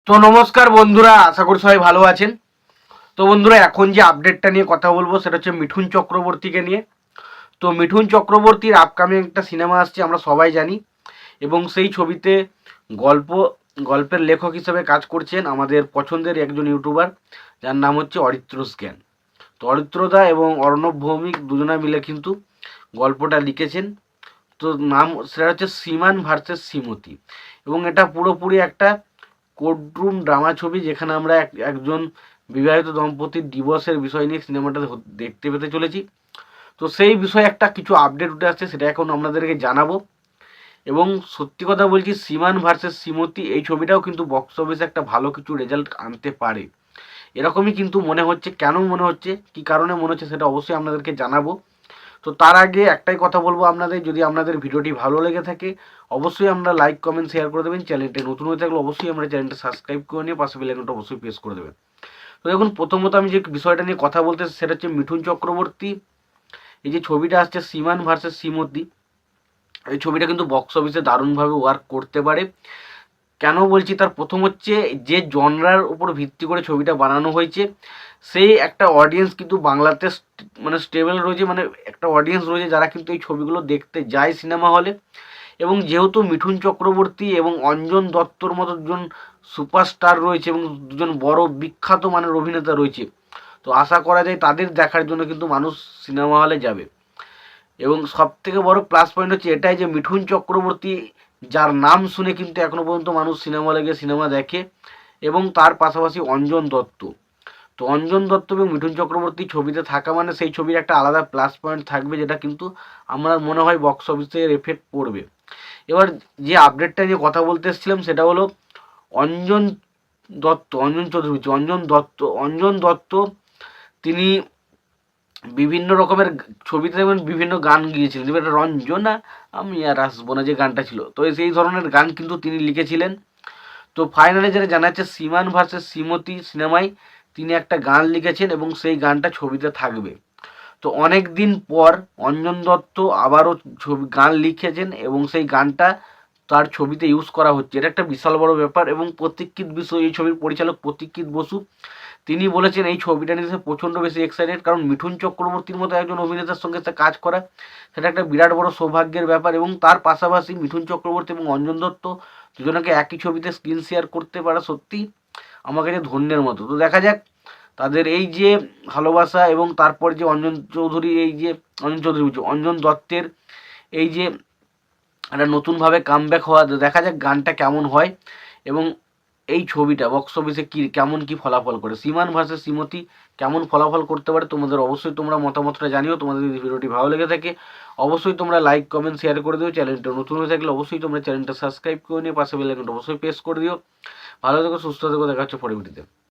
তো নমস্কার বন্ধুরা, আশা করি সবাই ভালো আছেন। তো বন্ধুরা, এখন যে আপডেটটা নিয়ে কথা বলবো সেটা হচ্ছে মিঠুন চক্রবর্তীকে নিয়ে। তো মিঠুন চক্রবর্তীর আপকামিং একটা সিনেমা আসছে, আমরা সবাই জানি। এবং সেই ছবিতে গল্প গল্পের লেখক হিসেবে কাজ করছেন আমাদের পছন্দের একজন ইউটিউবার, যার নাম হচ্ছে অরিত্রস জ্ঞান। তো অরিত্রদা এবং অর্ণব ভৌমিক দুজনা মিলে কিন্তু গল্পটা লিখেছেন। তো নাম সেটা হচ্ছে সীমান ভার্সেস শ্রীমতী। এবং এটা পুরোপুরি একটা কোর্টরুম ড্রামা ছবি, যেখানে আমরা একজন বিবাহিত দম্পতির ডিভোর্সের বিষয় নিয়ে সিনেমাটা দেখতে পেতে চলেছি। তো সেই বিষয়ে একটা কিছু আপডেট উঠে আসছে, সেটা এখন আপনাদেরকে জানাবো। এবং সত্যি কথা বলছি, সীমান ভার্সেস শ্রীমতী এই ছবিটাও কিন্তু বক্স অফিসে একটা ভালো কিছু রেজাল্ট আনতে পারে, এরকমই কিন্তু মনে হচ্ছে। কেন মনে হচ্ছে, কি কারণে মনে হচ্ছে, সেটা অবশ্যই আপনাদেরকে জানাবো। তো তার আগে একটাই কথা বলবো আপনাদের, যদি আপনাদের ভিডিওটি ভালো লেগে থাকে অবশ্যই আমরা লাইক কমেন্ট শেয়ার করে দেবেন। চ্যানেলটি নতুন হয়ে থাকলে অবশ্যই আমরা চ্যানেলটা সাবস্ক্রাইব করে নিয়ে পাশে বেল আইকনটা অবশ্যই প্রেস করে দেবেন। তো দেখুন, প্রথমত আমি যে বিষয়টা নিয়ে কথা বলতে সেটা হচ্ছে মিঠুন চক্রবর্তী এই যে ছবিটা আসছে সীমান ভার্সেস শ্রীমতী, এই ছবিটা কিন্তু বক্স অফিসে দারুণভাবে ওয়ার্ক করতে পারে। কেন বলছি, তার প্রথম হচ্ছে যে জনরার উপর ভিত্তি করে ছবিটা বানানো হয়েছে, সেই একটা অডিয়েন্স কিন্তু বাংলাতে মানে স্টেবল রয়েছে, মানে একটা অডিয়েন্স রয়েছে যারা কিন্তু এই ছবিগুলো দেখতে যায় সিনেমা হলে। এবং যেহেতু মিঠুন চক্রবর্তী এবং অঞ্জন দত্তর মতো দুজন সুপারস্টার রয়েছে এবং দুজন বড় বিখ্যাত মানের অভিনেতা রয়েছে, তো আশা করা যায় তাদের দেখার জন্য কিন্তু মানুষ সিনেমা হলে যাবে। এবং সব থেকে বড় প্লাস পয়েন্ট হচ্ছে এটাই যে মিঠুন চক্রবর্তী, যার নাম শুনে কিন্তু এখনো পর্যন্ত মানুষ সিনেমা হলে গিয়ে সিনেমা দেখে। এবং তার পাশাপাশি অঞ্জন দত্ত, তো অঞ্জন দত্ত এবং মিঠুন চক্রবর্তী ছবিতে থাকা মানে সেই ছবির একটা আলাদা প্লাস পয়েন্ট থাকবে, যেটা কিন্তু আমার মনে হয় বক্স অফিসের এফেক্ট পড়বে। এবার যে আপডেটটা নিয়ে কথা বলতে এসেছিলাম সেটা হলো অঞ্জন অঞ্জন দত্ত তিনি বিভিন্ন রকমের ছবিতে যেমন বিভিন্ন গান গিয়েছিলেন, যেমন একটা রঞ্জনা আমি আর আসবো না যে গানটা ছিল, তো সেই ধরনের গান কিন্তু তিনি লিখেছিলেন। তো ফাইনালি যেটা জানা যাচ্ছে, সীমান ভার্সেস শ্রীমতী সিনেমায় তিনি একটা গান লিখেছেন এবং সেই গানটা ছবিতে থাকবে। তো অনেক দিন পর অঞ্জন দত্ত আবারও গান লিখেছেন এবং সেই গানটা তার ছবিতে ইউজ করা হচ্ছে, এটা একটা বিশাল বড় ব্যাপার। এবং প্রতীক্ষিত বিষয়, এই ছবির পরিচালক প্রতীক্ষিত বসু, তিনি বলেছেন এই ছবিটা নিয়ে সে প্রচণ্ড বেশি এক্সাইটেড, কারণ মিঠুন চক্রবর্তীর মতো একজন অভিনেতার সঙ্গে সে কাজ করা সেটা একটা বিরাট বড় সৌভাগ্যের ব্যাপার। এবং তার পাশাপাশি মিঠুন চক্রবর্তী এবং অঞ্জন দত্ত দুজনকে একই ছবিতে স্ক্রিন শেয়ার করতে পারা সত্যি আমার কাছে ধন্যের মতো। তো দেখা যাক তাদের এই যে ভালোবাসা, এবং তারপর যে অঞ্জন দত্তের এই যে একটা নতুনভাবে কামব্যাক হওয়া, দেখা যাক গানটা কেমন হয় এবং এই ছবিটা বক্স অফিসে কেমন কি ফলাফল করে, সীমান ভার্সেস শ্রীমতী কেমন ফলাফল করতে পারে। তোমাদের অবশ্যই তোমরা মতামতটা জানিও। তোমাদের যদি ভিডিওটি ভালো লেগে থাকে অবশ্যই তোমরা লাইক কমেন্ট শেয়ার করে দিও। চ্যানেলটা নতুন হয়ে থাকলে অবশ্যই তোমরা চ্যানেলটা সাবস্ক্রাইব করে নিয়ে পাশে বেল আইকনটা অবশ্যই প্রেস করে দিও। ভালো থেকো, সুস্থ থেকো, দেখা হচ্ছে পরে ভিডিওতে।